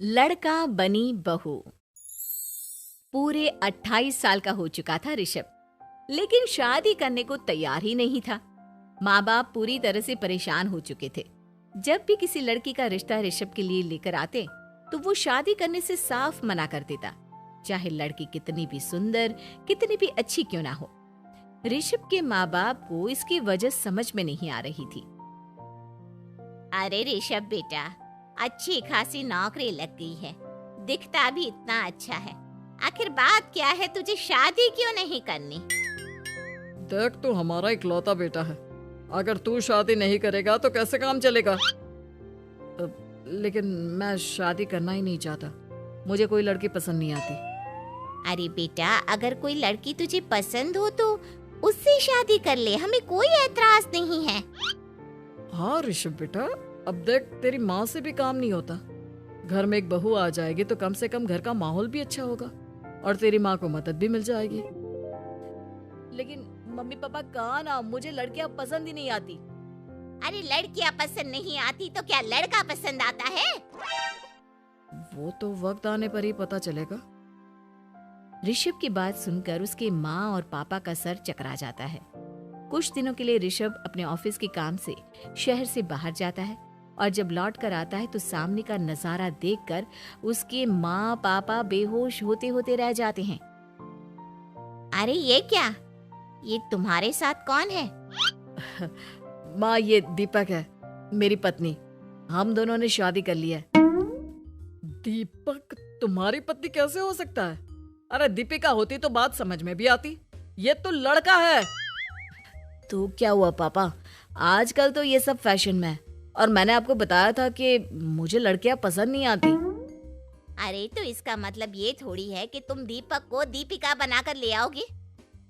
लड़का बनी बहू। पूरे 28 साल का हो चुका था ऋषभ, लेकिन शादी करने को तैयार ही नहीं था। माँ बाप पूरी तरह से परेशान हो चुके थे। जब भी किसी लड़की का रिश्ता ऋषभ के लिए लेकर आते तो वो शादी करने से साफ मना कर देता, चाहे लड़की कितनी भी सुंदर, कितनी भी अच्छी क्यों ना हो। ऋषभ के माँ बाप को इसकी वजह समझ में नहीं आ रही थी। अरे ऋषभ बेटा, अच्छी खासी नौकरी लग गई है, दिखता भी इतना अच्छा है, आखिर बात क्या है, तुझे शादी क्यों नहीं करनी? देख, तू हमारा इकलौता बेटा है, अगर तू शादी नहीं करेगा तो कैसे काम चलेगा? लेकिन मैं शादी करना ही नहीं चाहता, मुझे कोई लड़की पसंद नहीं आती। अरे बेटा, अगर कोई लड़की तुझे पसंद हो तो उससे शादी कर ले, हमें कोई ऐतराज नहीं है। हाँ ऋषभ बेटा, अब देख, तेरी माँ से भी काम नहीं होता। घर में एक बहू आ जाएगी तो कम से कम घर का माहौल भी अच्छा होगा और तेरी माँ को मदद भी मिल जाएगी। लेकिन मम्मी पापा कहाँ ना, मुझे लड़कियां पसंद ही नहीं आती। अरे लड़कियां पसंद नहीं आती तो क्या लड़का पसंद आता है? वो तो वक्त आने पर ही पता चलेगा। ऋषभ की बात सुनकर उसके माँ और पापा का सर चकरा जाता है। कुछ दिनों के लिए ऋषभ अपने ऑफिस के काम से शहर से बाहर जाता है और जब लौट कर आता है तो सामने का नजारा देखकर उसके माँ पापा बेहोश होते होते रह जाते हैं। अरे ये क्या, ये तुम्हारे साथ कौन है? माँ, ये दीपक है, मेरी पत्नी। हम दोनों ने शादी कर ली है। दीपक तुम्हारी पत्नी कैसे हो सकता है? अरे दीपिका होती तो बात समझ में भी आती, ये तो लड़का है। तो क्या हुआ पापा, आजकल तो ये सब फैशन में है और मैंने आपको बताया था कि मुझे लड़कियां पसंद नहीं आती। अरे तो इसका मतलब ये थोड़ी है कि तुम दीपक को दीपिका बनाकर ले आओगे।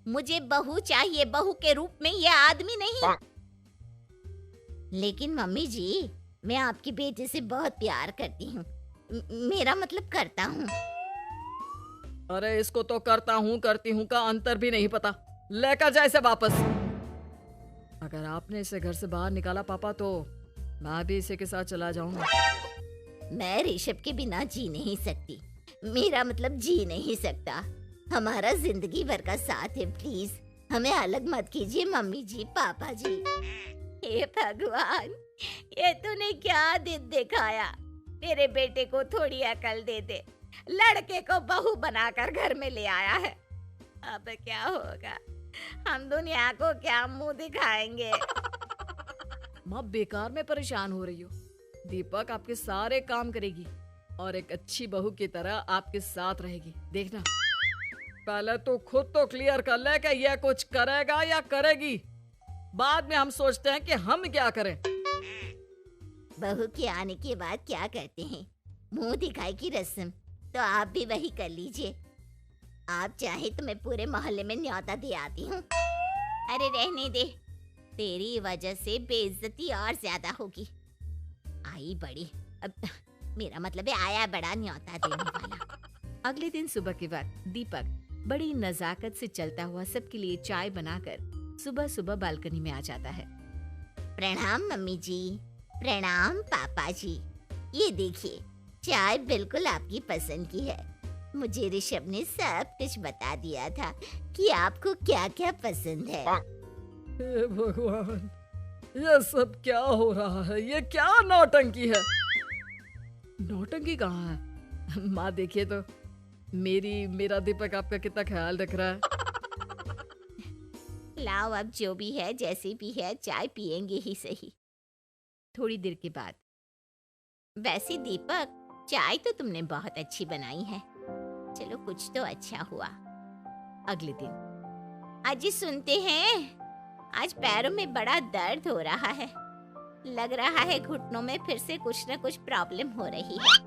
मुझे बहू चाहिए, बहू के रूप में, ये आदमी नहीं। लेकिन मम्मी जी, मैं आपकी बेटे से बहुत प्यार करती हूँ, मेरा मतलब करता हूँ। अरे इसको तो करता हूँ करती हूँ का अंतर भी नहीं पता, लेकर जाए इसे वापस। अगर आपने इसे घर से बाहर निकाला पापा तो मैं भी इसी के साथ चला जाऊंगा। मैं ऋषभ के बिना जी नहीं सकती, मेरा मतलब जी नहीं सकता। हमारा जिंदगी भर का साथ है, प्लीज हमें अलग मत कीजिए मम्मी जी, पापा जी। हे भगवान, ये तूने क्या दिन दिखाया? मेरे बेटे को थोड़ी अकल दे दे, लड़के को बहू बनाकर घर में ले आया है। अब क्या होगा, हम दुनिया को क्या मुंह दिखाएंगे? माँ, बेकार में परेशान हो रही हो। दीपक आपके सारे काम करेगी और एक अच्छी बहू की तरह आपके साथ रहेगी, देखना। पहले तो खुद तो क्लियर कर ले कि यह कुछ करेगा या करेगी, बाद में हम सोचते हैं कि हम क्या करें। बहू के आने के बाद क्या करते हैं, मुंह दिखाई की रस्म, तो आप भी वही कर लीजिए। आप चाहे तो मैं पूरे मोहल्ले में न्योता दे आती हूँ। अरे रहने दे, तेरी वजह से बेइज्जती और ज्यादा होगी। आई बड़ी, अब मेरा मतलब है आया बड़ा न्योता देने वाला। अगले दिन सुबह के वक्त दीपक बड़ी नजाकत से चलता हुआ सबके लिए चाय बनाकर सुबह सुबह बालकनी में आ जाता है। प्रणाम मम्मी जी, प्रणाम पापा जी। ये देखिए, चाय बिल्कुल आपकी पसंद की है। मुझे ऋषभ ने सब कुछ बता दिया था कि आपको क्या क्या पसंद है। हे भगवान, ये सब क्या हो रहा है? ये क्या नौटंकी है? नौटंकी कहाँ है? माँ देखिए तो, मेरा दीपक आपका कितना ख्याल रख रहा है। लाओ, अब जो भी है, जैसे भी है, चाय पियेंगे ही सही। थोड़ी देर के बाद, वैसे दीपक, चाय तो तुमने बहुत अच्छी बनाई है, चलो कुछ तो अच्छा हुआ। अगले दिन, अजी सुनते हैं, आज पैरों में बड़ा दर्द हो रहा है, लग रहा है घुटनों में फिर से कुछ न कुछ प्रॉब्लम हो रही है।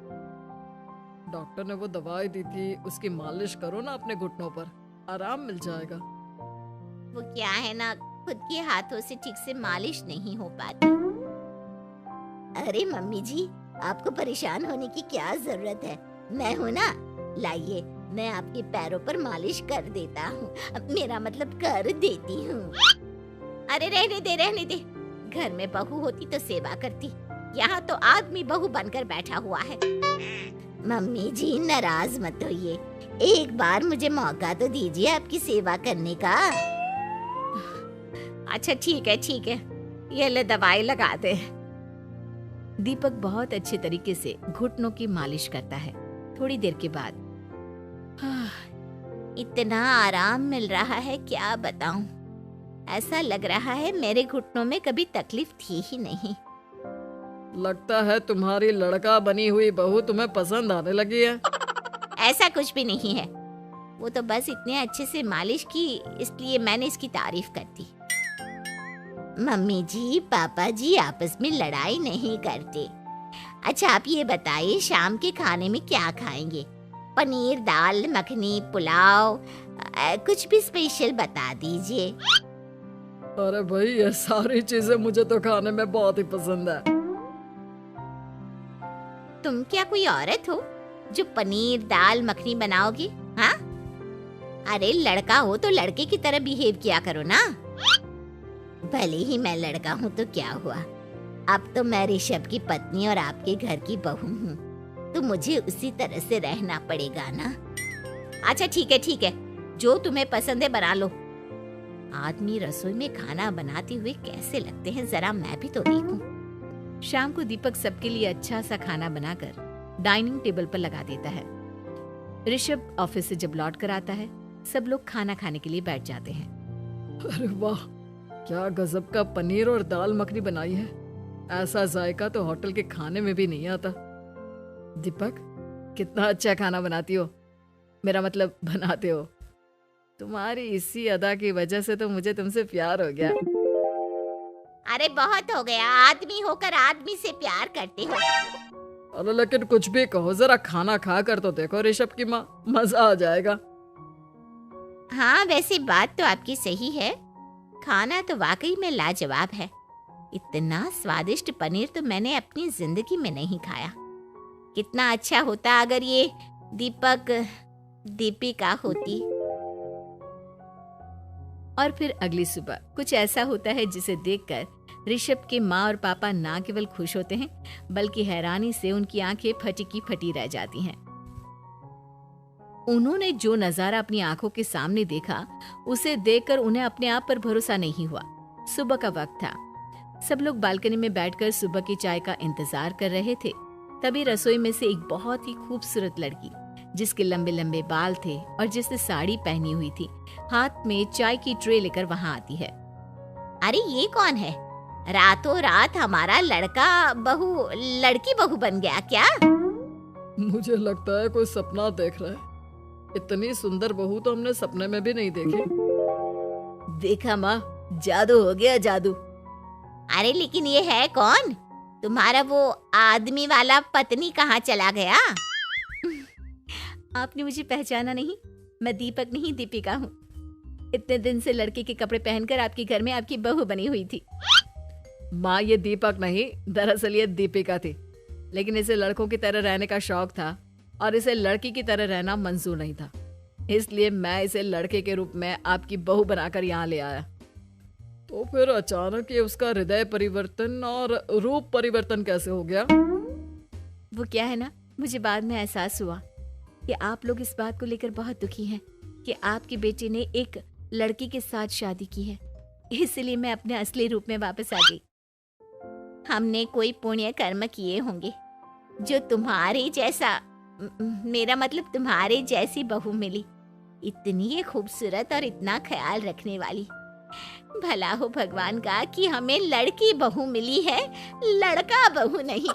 डॉक्टर ने वो दवाई दी थी, उसकी मालिश करो ना अपने घुटनों पर, आराम मिल जाएगा। वो क्या है ना, खुद के हाथों से ठीक से मालिश नहीं हो पाती। अरे मम्मी जी, आपको परेशान होने की क्या जरूरत है, मैं हूँ ना, लाइए मैं आपके पैरों पर मालिश कर देता हूँ, मेरा मतलब कर देती हूँ। अरे रहने दे, रहने दे, घर में बहू होती तो सेवा करती, यहाँ तो आदमी बहू बनकर बैठा हुआ है। मम्मी जी नाराज मत होइए, एक बार मुझे मौका तो दीजिए आपकी सेवा करने का। अच्छा ठीक है, ये ले दवाई लगा दे। दीपक बहुत अच्छे तरीके से घुटनों की मालिश करता है। थोड़ी देर के बाद इतना आराम मिल रहा है क्या बताऊं, ऐसा लग रहा है मेरे घुटनों में कभी तकलीफ थी ही नहीं। लगता है तुम्हारी लड़का बनी हुई बहू तुम्हें पसंद आने लगी है। ऐसा कुछ भी नहीं है, वो तो बस इतने अच्छे से मालिश की इसलिए मैंने इसकी तारीफ कर दी। मम्मी जी पापा जी आपस में लड़ाई नहीं करते। अच्छा आप ये बताइए शाम के खाने में क्या खाएंगे? पनीर, दाल मखनी, पुलाव, कुछ भी स्पेशल बता दीजिए। अरे भाई ये सारी चीजें मुझे तो खाने में बहुत ही पसंद है। तुम क्या कोई औरत हो जो पनीर दाल मखनी बनाओगी? हाँ, अरे लड़का हो तो लड़के की तरह बिहेव किया करो ना। भले ही मैं लड़का हूँ तो क्या हुआ, अब तो मैं ऋषभ की पत्नी और आपके घर की बहू हूँ, तो मुझे उसी तरह से रहना पड़ेगा ना। अच्छा ठीक है, जो तुम्हें पसंद है बना लो। आदमी रसोई में खाना बनाते हुए कैसे लगते हैं, जरा मैं भी तो देखूं। शाम को दीपक सबके लिए अच्छा सा खाना बनाकर डाइनिंग टेबल पर लगा देता है। ऋषभ ऑफिस से जब लौट कर आता है, सब लोग खाना खाने के लिए बैठ जाते हैं। अरे वाह, क्या गजब का पनीर और दाल मखनी बनाई है। ऐसा जायका तो होटल के खाने में भी नहीं आता। दीपक, कितना अच्छा खाना बनाती हो, मेरा मतलब बनाते हो। तुम्हारी इसी अदा की वजह से तो मुझे तुमसे प्यार हो गया। अरे बहुत हो गया, आदमी होकर आदमी से प्यार करते हो। अरे लेकिन कुछ भी कहो, जरा खाना खा कर तो देखो ऋषभ की माँ, मजा आ जाएगा। हाँ वैसे बात तो आपकी सही है, खाना तो वाकई में लाजवाब है। इतना स्वादिष्ट पनीर तो मैंने अपनी जिंदगी में नहीं खाया। कितना अच्छा होता अगर ये दीपिका होती। और फिर अगली सुबह कुछ ऐसा होता है जिसे देखकर ऋषभ के माँ और पापा ना केवल खुश होते हैं बल्कि हैरानी से उनकी आंखें फटी की फटी रह जाती हैं। उन्होंने जो नजारा अपनी आंखों के सामने देखा उसे देखकर उन्हें अपने आप पर भरोसा नहीं हुआ। सुबह का वक्त था, सब लोग बालकनी में बैठकर सुबह की चाय का इंतजार कर रहे थे। तभी रसोई में से एक बहुत ही खूबसूरत लड़की, जिसके लंबे लंबे बाल थे और जिसने साड़ी पहनी हुई थी, हाथ में चाय की ट्रे लेकर वहां आती है। अरे ये कौन है? रातों रात हमारा लड़की बहू बन गया क्या? मुझे लगता है कोई सपना देख रहा है। इतनी सुंदर बहू तो हमने सपने में भी नहीं देखी। देखा माँ, जादू हो गया, जादू। अरे लेकिन ये है कौन? तुम्हारा वो आदमी वाला पत्नी कहाँ चला गया? आपने मुझे पहचाना नहीं? मैं दीपक नहीं दीपिका हूँ। इतने दिन से लड़के के कपड़े पहनकर आपके घर में आपकी बहू बनी हुई थी। माँ ये दीपक नहीं, दरअसल ये दीपिका थी, लेकिन इसे लड़कों की तरह रहने का शौक था और इसे लड़की की तरह रहना मंजूर नहीं था, इसलिए मैं इसे लड़के के रूप में आपकी बहू बनाकर यहाँ ले आया। तो फिर अचानक ये उसका हृदय परिवर्तन और रूप परिवर्तन कैसे हो गया? वो क्या है ना, मुझे बाद में एहसास हुआ कि आप लोग इस बात को लेकर बहुत दुखी हैं कि आपके बेटे ने एक लड़की के साथ शादी की है, इसलिए मैं अपने असली रूप में वापस आ गई। हमने कोई पुण्य कर्म किए होंगे जो तुम्हारे जैसा, मेरा मतलब तुम्हारे जैसी बहू मिली, इतनी खूबसूरत और इतना ख्याल रखने वाली। भला हो भगवान का कि हमें लड़की बहू मिली है, लड़का बहू नहीं।